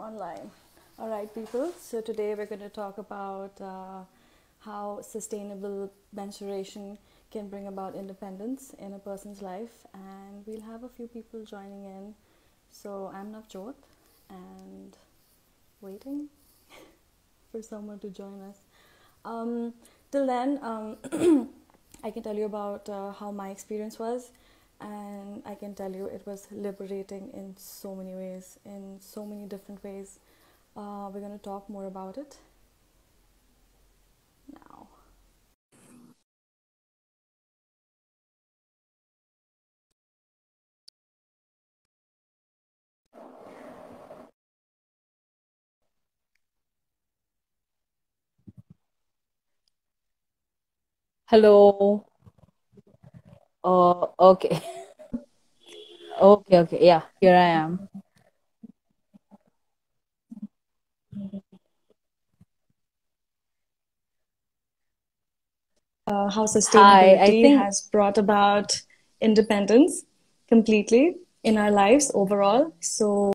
Online. All right, people. So today we're going to talk about how sustainable menstruation can bring about independence in a person's life, and we'll have a few people joining in. So I'm Navjot, and waiting for someone to join us. Till then, I can tell you about how my experience was, and I can tell you it was liberating in so many ways, in so many different ways. We're going to talk more about it now. Hello. Okay. Okay, okay. Yeah, here I am. How Hi, I sustainability think, has brought about independence completely in our lives overall. So,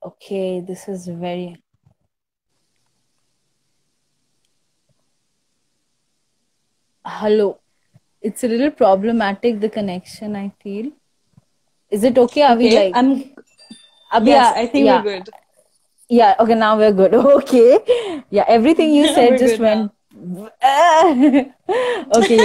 okay, this is very, hello. It's a little problematic, the connection, I feel. Is it okay? Are we okay, like, yes, I think we're yeah, good. yeah, okay, now we're good. Okay. Yeah, everything you said We're just good now. went, okay.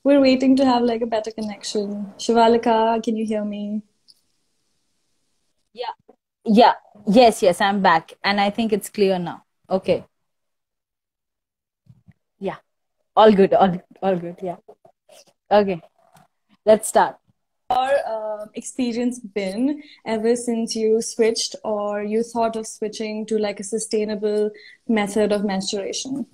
We're waiting to have like a better connection. Shivalika, can you hear me? Yeah, yeah, yes, yes, I'm back. And I think it's clear now. Okay. Yeah, all good, all good. Yeah. Okay, let's start. Your experience been ever since you switched or you thought of switching to like a sustainable method of menstruation?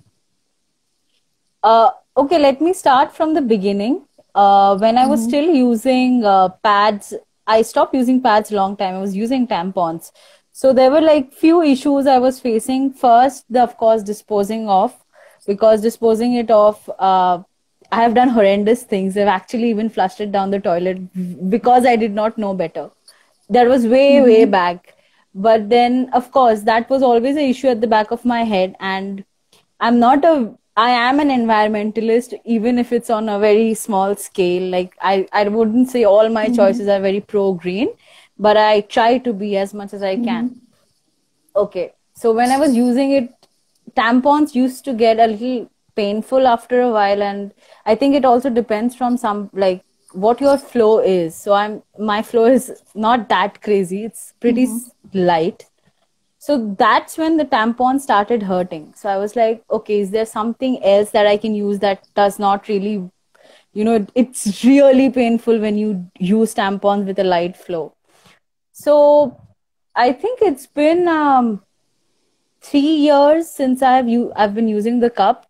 Okay, let me start from the beginning. When I was Mm-hmm. still using pads, I stopped using pads long time. I was using tampons. So there were like few issues I was facing. First, of course, disposing off, because disposing it off, I have done horrendous things. I've actually even flushed it down the toilet because I did not know better. That was way, way Mm-hmm. back. But then, of course, that was always an issue at the back of my head. And I am an environmentalist, even if it's on a very small scale. Like, I wouldn't say all my Mm-hmm. choices are very pro green, but I try to be as much as I can. Mm-hmm. Okay. So when I was using it, tampons used to get a little painful after a while, and I think it also depends from some, like, what your flow is. So my flow is not that crazy. It's pretty Mm-hmm. light. So that's when the tampon started hurting. So I was like, okay, is there something else that I can use that does not really, it's really painful when you use tampons with a light flow. So I think it's been 3 years since I've been using the cup.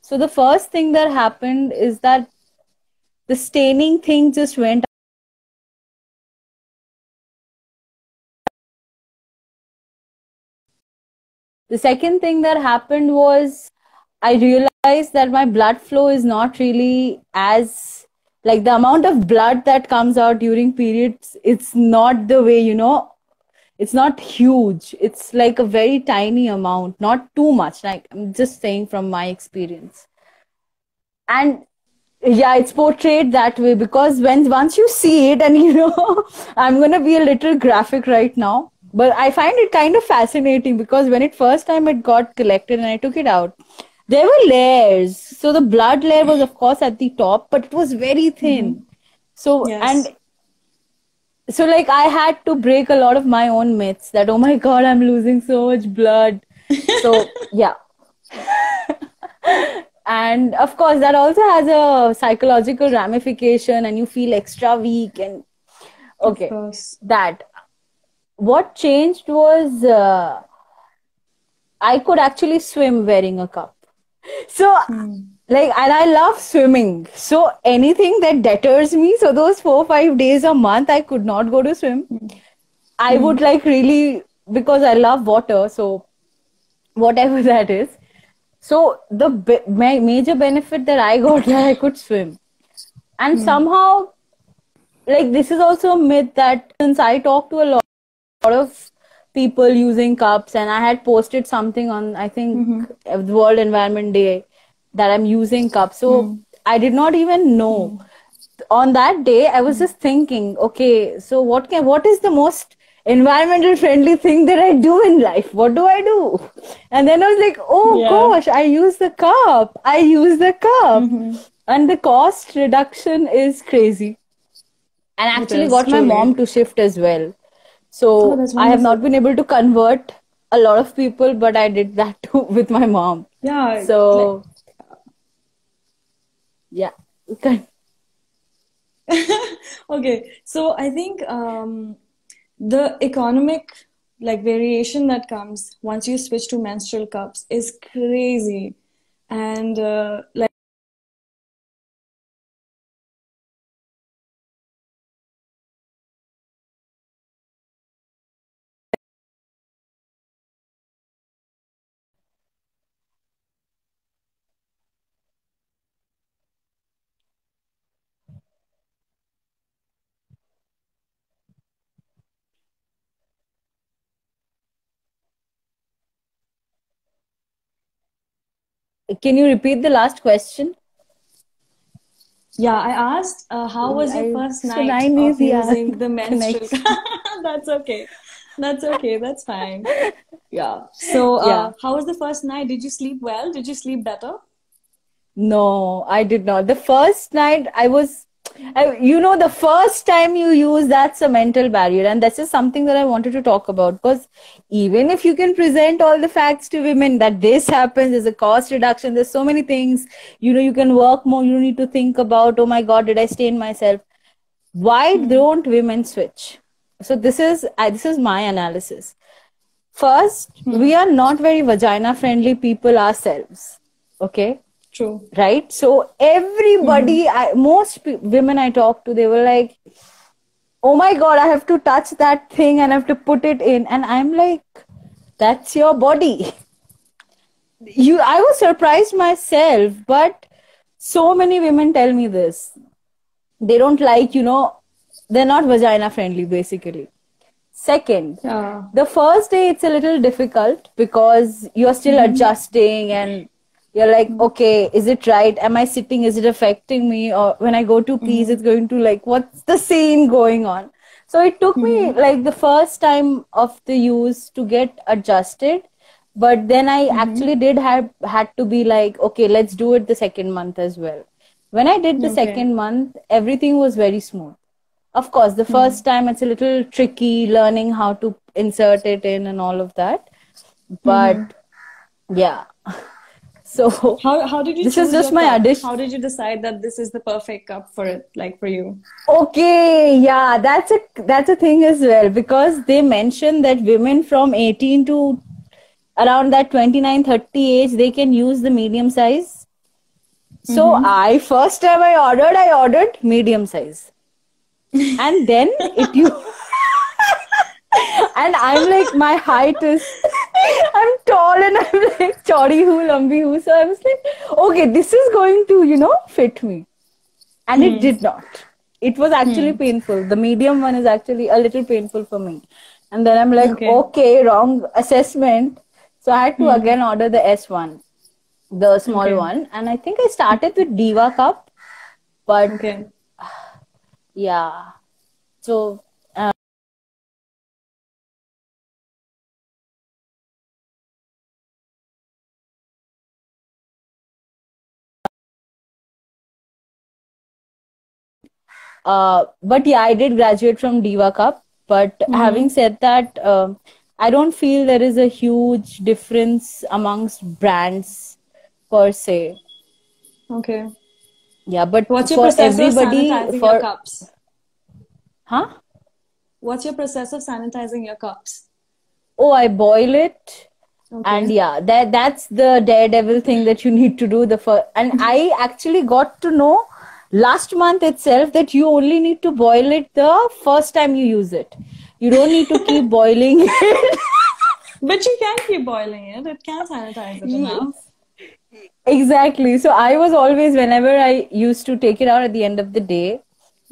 So the first thing that happened is that the staining thing just went. The second thing that happened was I realized that my blood flow is not really as, like, the amount of blood that comes out during periods, it's not the way, it's not huge. It's like a very tiny amount, not too much. Like, I'm just saying from my experience. And yeah, it's portrayed that way because when once you see it, and I'm gonna be a little graphic right now, but I find it kind of fascinating because when it first time it got collected and I took it out, there were layers. So the blood layer was of course at the top, but it was very Mm-hmm. thin. So, Yes. and so like I had to break a lot of my own myths that, oh my God, I'm losing so much blood. So, yeah. And of course, that also has a psychological ramification, and you feel extra weak. And Of okay, course. that what changed was I could actually swim wearing a cup. So, Hmm. like, and I love swimming. So, anything that deters me, so those 4 5 days a month, I could not go to swim. I Hmm. would like really, because I love water, so whatever that is. So, the major benefit that I got that I could swim. And Hmm. somehow, like, this is also a myth that since I talk to a lot of people using cups, and I had posted something on, I think, Hmm. the World Environment Day, that I'm using cups. So Hmm. I did not even know. Hmm. On that day, I was just thinking, okay, so what is the most environmental friendly thing that I do in life? What do I do? And then I was like, oh Yeah. gosh, I use the cup. I use the cup. Hmm. And the cost reduction is crazy. And It actually is got my mom truly. to shift as well. Oh, So that's I have not wonderful. been able to convert a lot of people, but I did that too with my mom. Yeah. Like, So yeah. okay. So I think the economic like variation that comes once you switch to menstrual cups is crazy. And like Can you repeat the last question? yeah, I asked, how was your I first night सुनाई नहीं of दिया using the menstrual? connection. That's okay. That's okay. That's fine. Yeah. So, Yeah. how was the first night? Did you sleep well? Did you sleep better? No, I did not. The first night the first time you use, that's a mental barrier. And that's just something that I wanted to talk about. Because even if you can present all the facts to women that this happens, there's a cost reduction, there's so many things, you can work more, you don't need to think about, oh my God, did I stain myself? Why Hmm. don't women switch? So this is my analysis. First, we Hmm. are not very vagina friendly people ourselves. Okay, True. right? So Hmm. everybody, most women I talk to, they were like, "Oh my God, I have to touch that thing and I have to put it in," and I'm like, "That's your body." I was surprised myself, but so many women tell me this. They don't like, they're not vagina friendly, basically. Second, Yeah. the first day it's a little difficult because you're still Hmm. adjusting and you're like, okay, is it right? Am I sitting? Is it affecting me? Or when I go to pee, Hmm. it's going to like, what's the scene going on? So it took me Hmm. like the first time of the use to get adjusted. But then I Hmm. actually did have had to be like, okay, let's do it the second month as well. When I did the Okay. second month, everything was very smooth. Of course, the Hmm. first time it's a little tricky learning how to insert it in and all of that. Hmm. But yeah, so How did you this is choose just your my cup? addition. How did you decide that this is the perfect cup for it, like for you? Okay, yeah, that's a thing as well because they mention that women from 18 to around that 29 30 age they can use the medium size. So Mm-hmm. I first time I ordered medium size, and then it you and I'm like, my height is, I'm tall and I'm like, chori hu, lambi hu. So I was like, okay, this is going to, fit me. And it Hmm. did not. It was actually Hmm. painful. The medium one is actually a little painful for me. And then I'm like, Okay. okay, wrong assessment. So I had to Hmm. again order the S1, the small Okay. one. And I think I started with Diva Cup, but Okay. yeah. So But yeah, I did graduate from Diva Cup. But having said that, I don't feel there is a huge difference amongst brands per se. Okay. Yeah, but What's your for process of everybody, sanitizing your for, cups? huh? What's your process of sanitizing your cups? Oh, I boil it. Okay. And yeah, that's the daredevil thing that you need to do the first. And I actually got to know last month itself that you only need to boil it the first time you use it. You don't need to keep boiling it. But you can keep boiling it. It can sanitize it enough. Exactly. So I was always, whenever I used to take it out at the end of the day,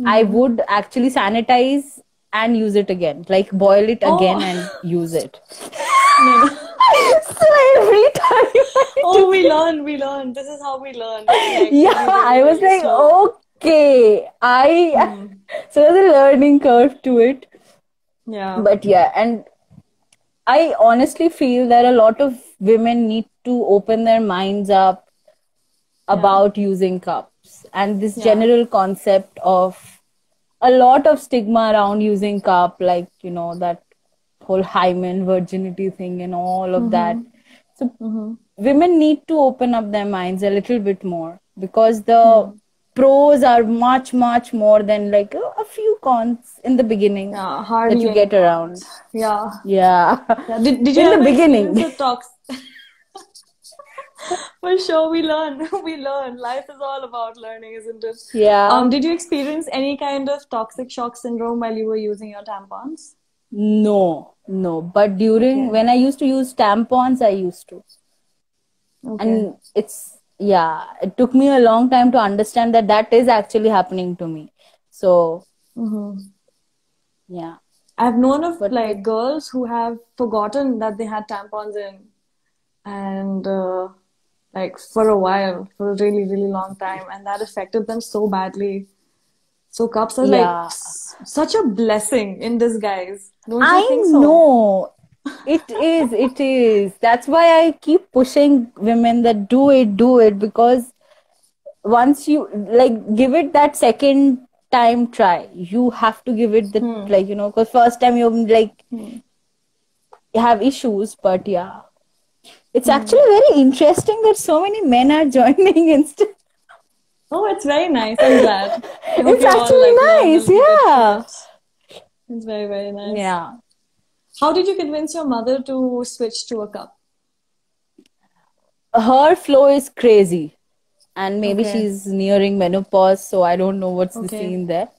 I would actually sanitize and use it again, like boil it again Oh, and use it. no, no. So every time I Oh, took we it, learn, we learn. This is how we learn. Like yeah, really, really, I was really like, slow. okay, so there's a learning curve to it. Yeah, But yeah, and I honestly feel that a lot of women need to open their minds up yeah, about using cups and this yeah. general concept of a lot of stigma around using cup, like, that whole hymen virginity thing and all of that. So women need to open up their minds a little bit more, because the pros are much, much more than like a few cons in the beginning Yeah, that hardly you any get around. cons. Yeah. Yeah. Yeah. Did you In the ever experience beginning. a tox? For sure, we learn. We learn. Life is all about learning, isn't it? Yeah. Did you experience any kind of toxic shock syndrome while you were using your tampons? No, no. But during Okay. when I used to use tampons, I used to. Okay. And it took me a long time to understand that that is actually happening to me. So, yeah. I've known of But like girls who have forgotten that they had tampons in, and like for a while, for a really, really long time, and that affected them so badly. So cups are like yeah, such a blessing in disguise. Don't you I think so? know. It is. That's why I keep pushing women that do it, because once you like give it that second time try, you have to give it the, like, because first time you like have issues. But yeah, it's actually very interesting that so many men are joining instead. Oh, it's very nice. I'm glad. I hope It's you all like actually learn a nice, little bit from yeah. it. It's very, very nice. Yeah. How did you convince your mother to switch to a cup? Her flow is crazy. And maybe Okay. she's nearing menopause, so I don't know what's the Okay. scene there.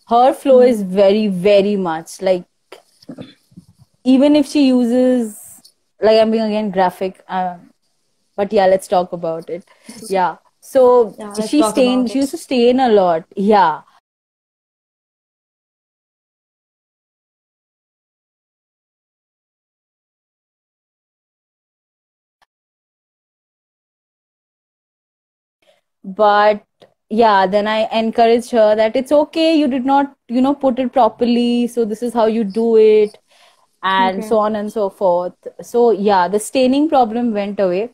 Her flow is very, very much like, even if she uses, like, I'm being again graphic, but yeah, let's talk about it. Yeah. So Yeah, let's talk about she it. used to stain a lot. Yeah. But yeah, then I encouraged her that it's okay, you did not, put it properly, so this is how you do it, and Okay. so on and so forth. So yeah, the staining problem went away.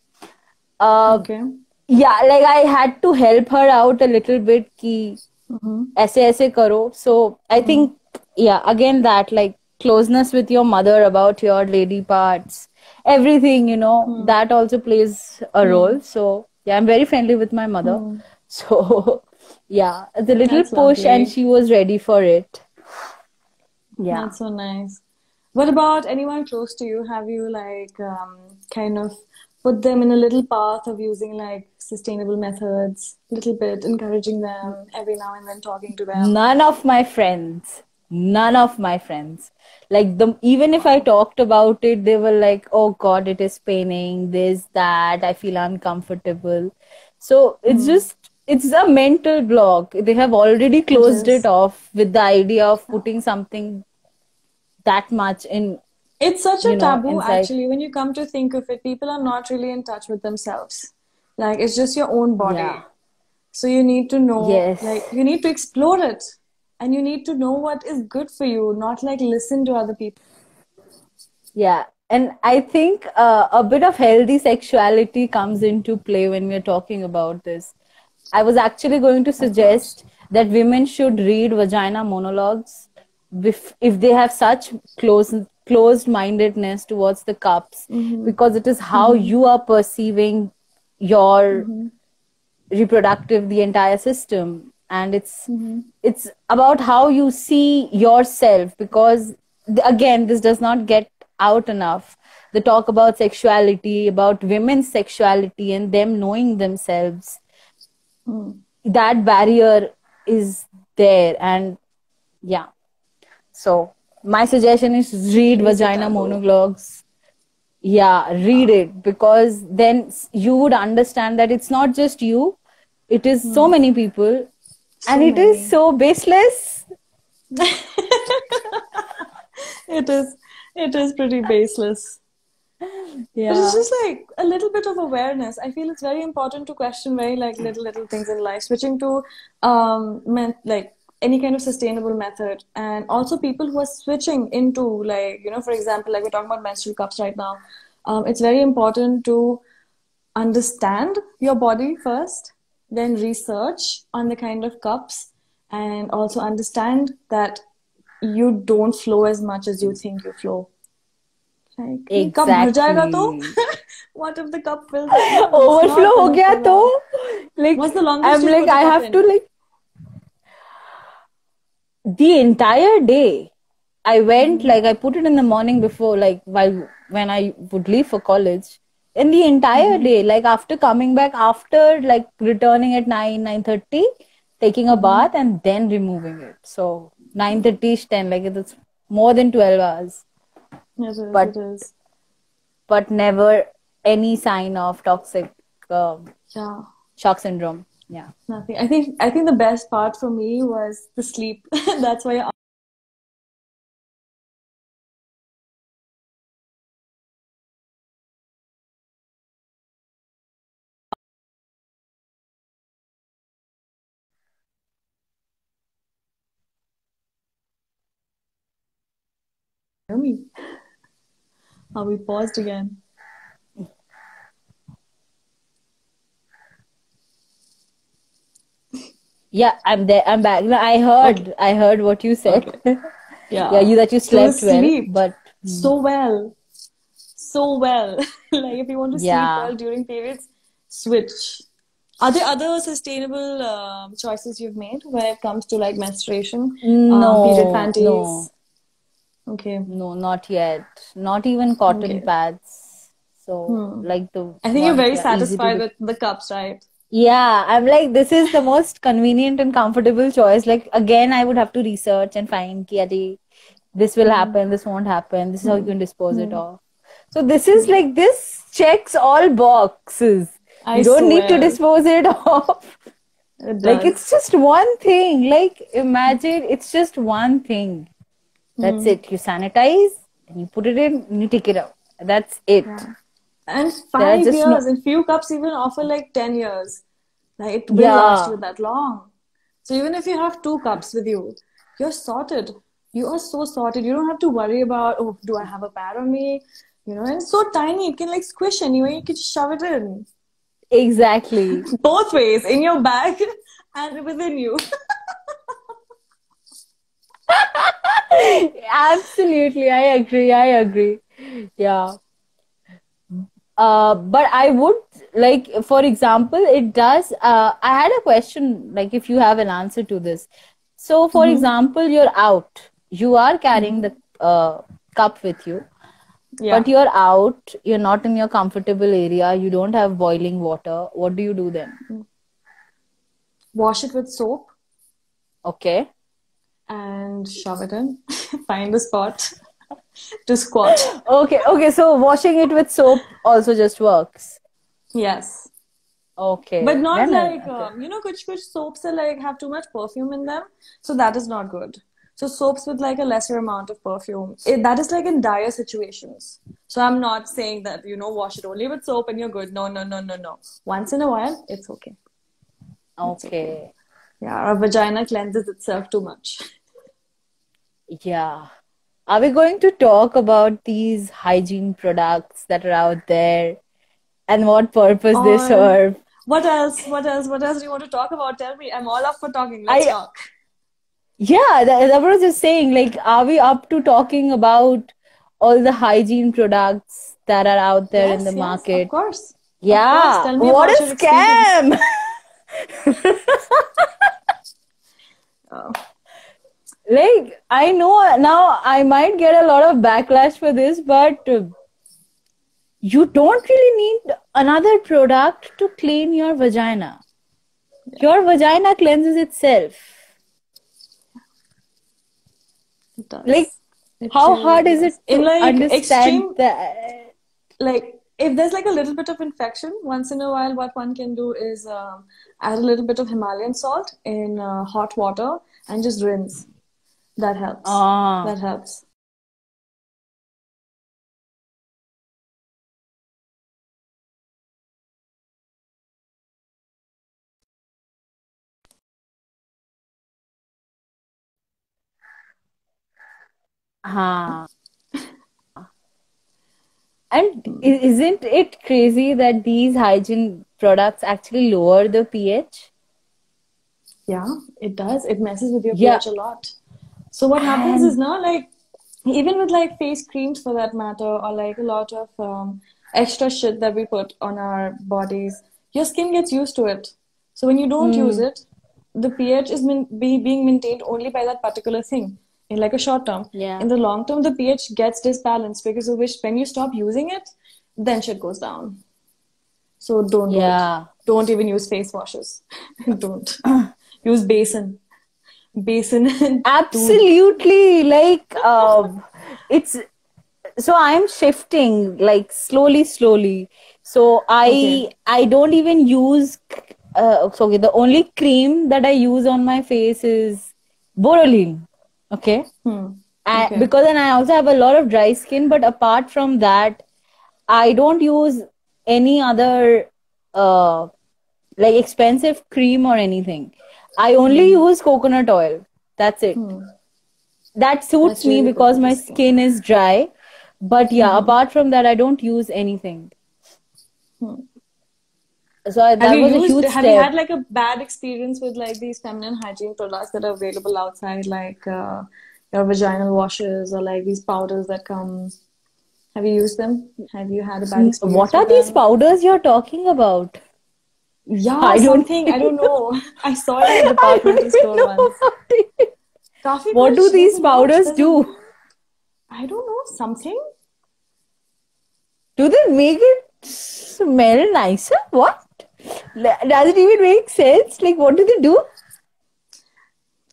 uh Okay. yeah, like I had to help her out a little bit ki aise aise karo. So I think, yeah, again, that like closeness with your mother about your lady parts, everything, that also plays a role. So yeah, I'm very friendly with my mother. So yeah, the little That's push, and lovely. she was ready for it. Yeah. That's so nice. What about anyone close to you? Have you like kind of put them in a little path of using like sustainable methods, little bit encouraging them every now and then, talking to them? None of my friends, none of my friends. Like, even if I talked about it, they were like, "Oh God, it is paining. This, that. I feel uncomfortable." So it's a mental block. They have already It closed it is. off with the idea of putting something that much in, It's such a taboo, inside. actually, when you come to think of it. People are not really in touch with themselves. Like, it's just your own Yeah. body. So you need to know, like, Yes. you need to explore it. And you need to know what is good for you, not like listen to other people. Yeah. And I think a bit of healthy sexuality comes into play when we're talking about this. I was actually going to Of course. suggest that women should read vagina monologues if they have such closed mindedness towards the cups, Mm-hmm. because it is how Mm-hmm. you are perceiving your Mm-hmm. reproductive, the entire system, and Mm-hmm. it's about how you see yourself, because again, this does not get out enough, the talk about sexuality, about women's sexuality and them knowing themselves. Mm. That barrier is there. And yeah, so my suggestion is read It is a vagina taboo. monologues. Yeah, read it, because then you would understand that it's not just you, it is so Hmm. many people, and So it is many. so baseless. It is. It is pretty baseless. But it's Yeah. just like a little bit of awareness. I feel it's very important to question very like little things in life. Switching to like any kind of sustainable method, and also people who are switching into like for example, like we're talking about menstrual cups right now. It's very important to understand your body first, then research on the kind of cups, and also understand that you don't flow as much as you think you flow. Like, ये cup भर जाएगा तो Exactly. what if the cup fills up? No, it's Overflow not हो gonna गया fill तो, up. like, What's the longest I'm you've like, put a I cup have to, in? like, the entire day. I went, Mm-hmm. like, I put it in the morning before, like, while when I would leave for college. And the entire Mm-hmm. day, like, after coming back, after, like, returning at 9:30, taking a Mm-hmm. bath, and then removing it. So, 9:30 is 10, like, it's more than 12 hours. It is, But, it is. but never any sign of toxic Yeah, shock syndrome. Yeah. nothing. I think the best part for me was the sleep. That's why you hear me. Are we paused again? Yeah, I'm there. I'm back. No, Okay, I heard what you said. okay. Yeah, Yeah. you that you So the slept well, sleep but so well, so well. Like if you want to sleep yeah, well during periods, switch. Are there other sustainable choices you've made when it comes to like menstruation, period no, panties? no, Okay, no, not yet. Not even cotton okay. pads. So, Hmm. like the I think you're ones, very yeah, easy to satisfied do. with the cups, right? Yeah, I'm like, this is the most convenient and comfortable choice. Like, again, I would have to research and find, ki, "Arey, this will Hmm. happen, this won't happen, this is how you Hmm. can dispose it Hmm. off." So, this is Hmm. like, this checks all boxes. I You don't need to swear dispose it off. it Like, it's does. just one thing. Like, imagine it's just one thing. That's Hmm. it. You sanitize and you put it in and you take it out. That's it. Yeah. And There are five just years, no. and few cups even offer like 10 years. Like it will last you Yeah, that long. So even if you have two cups with you, you're sorted. You are so sorted. You don't have to worry about, oh, do I have a pad on me? And it's so tiny, it can like squish anyway. You can shove it in exactly. both ways, in your bag and within you. Absolutely. I agree. I agree. Yeah. But I would like, for example, it does. I had a question, like, if you have an answer to this. So, for Mm-hmm. example, you're out, you are carrying Mm-hmm. the cup with you, Yeah. but you're out, you're not in your comfortable area, you don't have boiling water. What do you do then? Wash it with soap Okay. and shove it in. Find a spot to squat. Okay. Okay. So, washing it with soap also just works. Yes. But Okay. not Then, like okay. kuch soaps are like have too much perfume in them, so that is not good. So soaps with like a lesser amount of perfume, that is like in dire situations. So I'm not saying that wash it only with soap and you're good. No, no, no, no, no. Once in a while, it's okay. It's okay. Okay. Yeah, our vagina cleanses itself too much. Yeah. Are we going to talk about these hygiene products that are out there and what purpose they Or serve? What else? What else? What else do you want to talk about? Tell me. I'm all up for talking. Let's I talk. Yeah, that was just saying, like, are we up to talking about all the hygiene products that are out there in the Yes, yes, of market? course. Of course. Yeah, Tell me what about a your experience. scam! Oh, Like, I know now I might get a lot of backlash for this, but you don't really need another product to clean your vagina. yeah, Your vagina cleanses itself. it Like, does. It how really hard is does. it In to like understand extreme, that? like if there's like a little bit of infection, once in a while, what one can do is add a little bit of Himalayan salt in hot water and just rinse. That helps. Ah, That helps. ah. And Hmm. isn't it crazy that these hygiene products actually lower the pH? Yeah, it does. It messes with your Yeah. pH a lot. So what happens is And now, like, even with like face creams for that matter, or like a lot of extra shit that we put on our bodies, your skin gets used to it. So when you don't use mm, it, the pH is being maintained only by that particular thing in like a short term. In yeah. the long term, the pH gets disbalanced because of which when you stop using it, then shit goes down. So don't do it. Yeah. Don't even use face washes. Don't use basin and dude. Absolutely. Like, it's so I'm shifting like slowly. So Okay. I don't even use so okay, the only cream that I use on my face is Boroline. Okay. Hmm. Okay. Because then I also have a lot of dry skin, but apart from that, I don't use any other uh like expensive cream or anything. I only Hmm. use coconut oil. That's it. Hmm. That suits That's me really good because for the my skin. skin is dry. But yeah, Hmm. apart from that, I don't use anything. Hmm. So Have that you was a used, huge have you step. had like a bad experience with like these feminine hygiene products that are available outside, like your vaginal washes or like these powders that come? Have you used them? Have you had a bad experience What with are these them? powders you're talking about? Yeah, I don't something. I don't even know. know. I saw it in a I don't departmental even store know once. about it. Coffee What do kuch, there's these a lot. powders There's a do? I don't know, something. Do they make it smell nicer? What? Does it even make sense? Like, what do they do?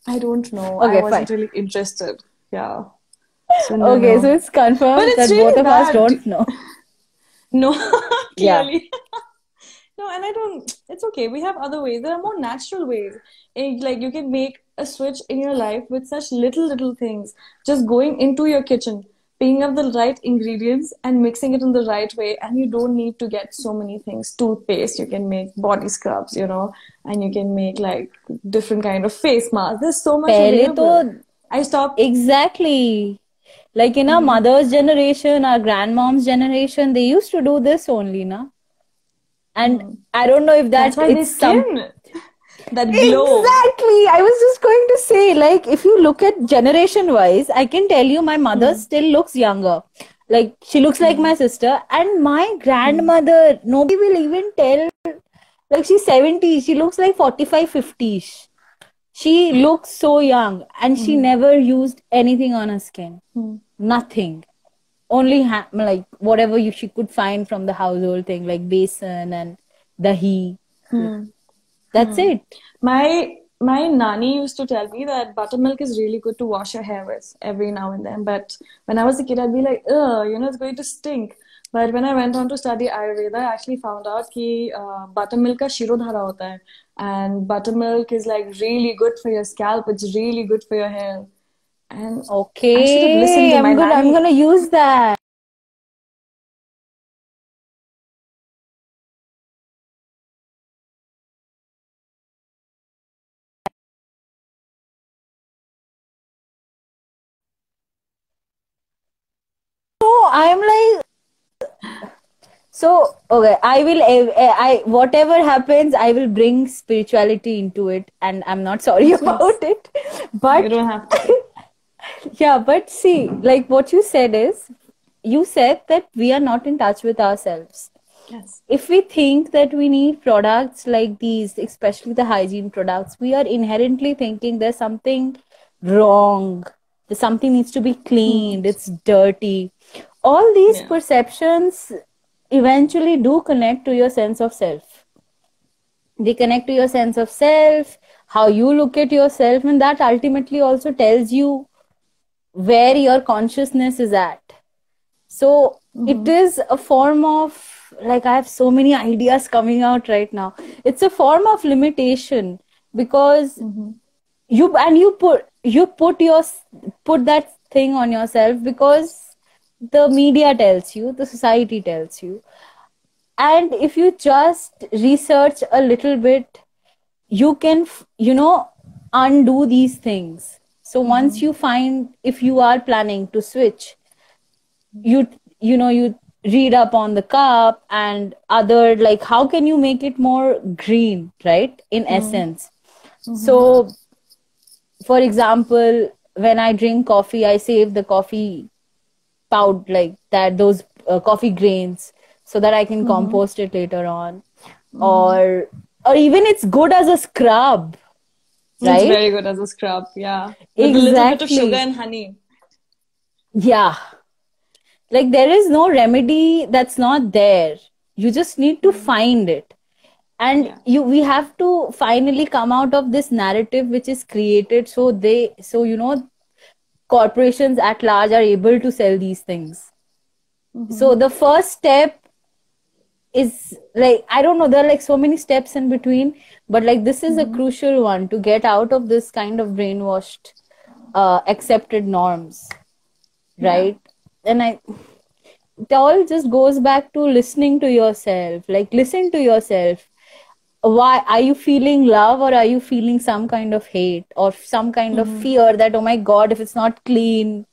I don't know. I Okay, wasn't fine. really interested. Yeah. So no, Okay, so no. it's But confirmed it's that both really of us bad. don't know. No, Yeah. clearly. No, and I don't, it's okay. We have other ways. There are more natural ways. Like you can make a switch in your life with such little things. Just going into your kitchen, picking up the right ingredients and mixing it in the right way. And you don't need to get so many things. Toothpaste, you can make body scrubs, and you can make like different kind of face masks. There's so much पहले तो available. I stopped. exactly like in our Mhm. mother's generation, our grandmom's generation, they used to do this only, na? And Mhm. I don't know if That's that why they it's some skin that glow. exactly. I was just going to say, like, if you look at generation wise, I can tell you my mother Hmm. still looks younger. Like, she looks like Hmm. my sister, and my Hmm. grandmother, nobody will even tell, like, she's 70, she looks like 45, 50. She looks so young, and she Hmm. never used anything on her skin. Hmm. Nothing. Only like whatever she could find from the household thing, like basin and dahi. Hmm. That's Hmm. it. My nanny used to tell me that buttermilk is really good to wash your hair with every now and then. But when I was a kid, I'd be like, ugh, it's going to stink. But when I went on to study Ayurveda, I actually found out कि buttermilk का शिरोधारा होता है, and buttermilk is like really good for your scalp. It's really good for your hair. And I should have listened Okay, to my I'm nanny. gonna use that. So I'm like, So, okay, whatever happens, I will bring spirituality into it, and I'm not sorry Yes, please. about it. You But don't have to. yeah, but see, like what you said is, you said that we are not in touch with ourselves. Yes. If we think that we need products like these, especially the hygiene products, we are inherently thinking there's something wrong. There's something needs to be Hmm. cleaned. It's dirty. All these Yeah. perceptions eventually do connect to your sense of self. They connect to your sense of self, how you look at yourself, and that ultimately also tells you where your consciousness is at. So it Mm-hmm. is a form of, like, I have so many ideas coming out right now. It's a form of limitation because Mm-hmm. you put that thing on yourself because the media tells you, the society tells you. And if you just research a little bit, you can undo these things. So once Mm-hmm. you find, if you are planning to switch, you you read up on the cup and other, like, how can you make it more green, right, in Mm-hmm. essence. Mm-hmm. So for example, when I drink coffee, I save the coffee powder, like that, those coffee grains, so that I can Mm-hmm. compost it later on. Mm-hmm. Or even it's good as a scrub, It's right? very good as a scrub, yeah. With a little bit of sugar Exactly. and honey. Yeah, like there is no remedy that's not there. You just need to Mm. find it. And Yeah. we have to finally come out of this narrative which is created, so corporations at large are able to sell these things. Mm-hmm. So the first step is, like, I don't know, there are like so many steps in between, but like this is a Mm-hmm. crucial one to get out of this kind of brainwashed accepted norms, Yeah. right? And it all just goes back to listening to yourself. Like, listen to yourself. Why are you feeling love, or are you feeling some kind of hate or some kind of Mm-hmm. fear that, oh my god, if it's not clean.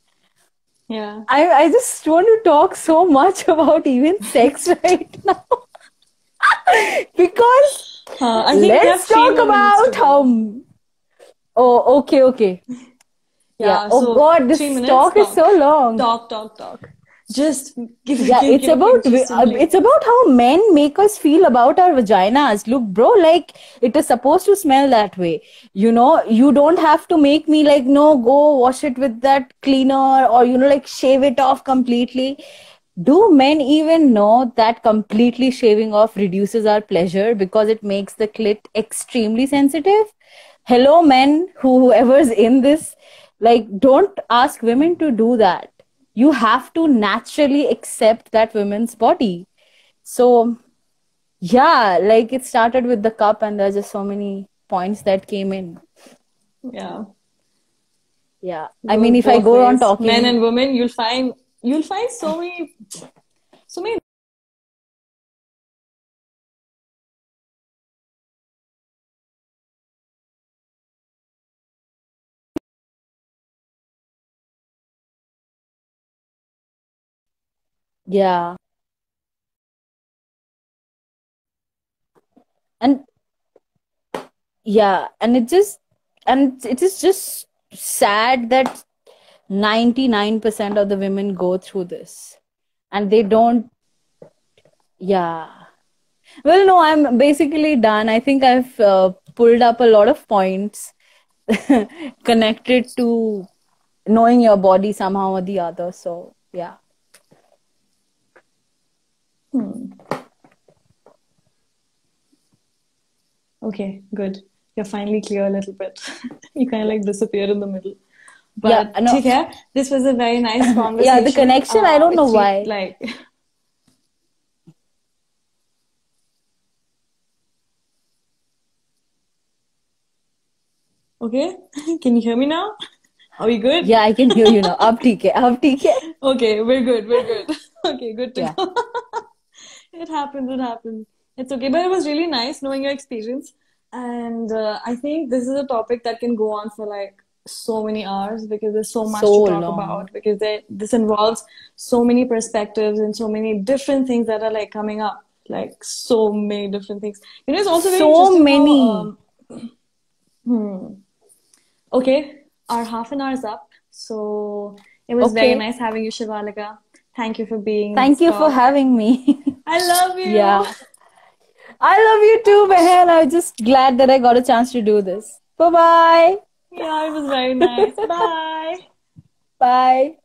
Yeah. I just want to talk so much about even sex right now. Because I think we have let's 3 talk more minutes to about how. go. Oh, okay, okay. Yeah. Yeah, Oh so god, 3 minutes, this talk is talk. so long. Talk. Just Yeah, give a pitch just simply. it's about how men make us feel about our vaginas. Look, bro, like, it is supposed to smell that way. You don't have to make me like, no, go wash it with that cleaner, or like shave it off completely. Do men even know that completely shaving off reduces our pleasure because it makes the clit extremely sensitive? Hello, men, whoever's in this, like, don't ask women to do that. You have to naturally accept that women's body. So, yeah, like, it started with the cup, and there's just so many points that came in. Yeah. Yeah. I mean, Goes if I both go on ways. Men talking, and women, you'll find so many. yeah. And yeah, and it is just sad that 99% of the women go through this and they don't. Yeah. Well, no, I'm basically done. I think I've pulled up a lot of points connected to knowing your body somehow or the other. So, yeah. Hmm. Okay, good. You're finally clear a little bit. You kind of like disappear in the middle. Yeah, But no. okay, this was a very nice Yeah, the conversation. connection, I don't know It's why. like, okay, can you hear me now? Are we good? Yeah, I can hear you now. Ab theek hai, ab theek hai. Okay, we're good. We're good. Okay, good to Yeah. go. It happens. It happens. It's okay. But it was really nice knowing your experience. And I think this is a topic that can go on for like so many hours because there's so much So to talk long. about, because this involves so many perspectives and so many different things that are like coming up, like so many different things. You know, it's also very So interesting how many. okay, our half an hour is up. So it was very Okay. nice having you, Shivalika. Thank you for being in Thank this you for talk. having me. I love you. Yeah. I love you too, Meher. I'm just glad that I got a chance to do this. Bye-bye. Yeah, it was very nice. Bye. Bye.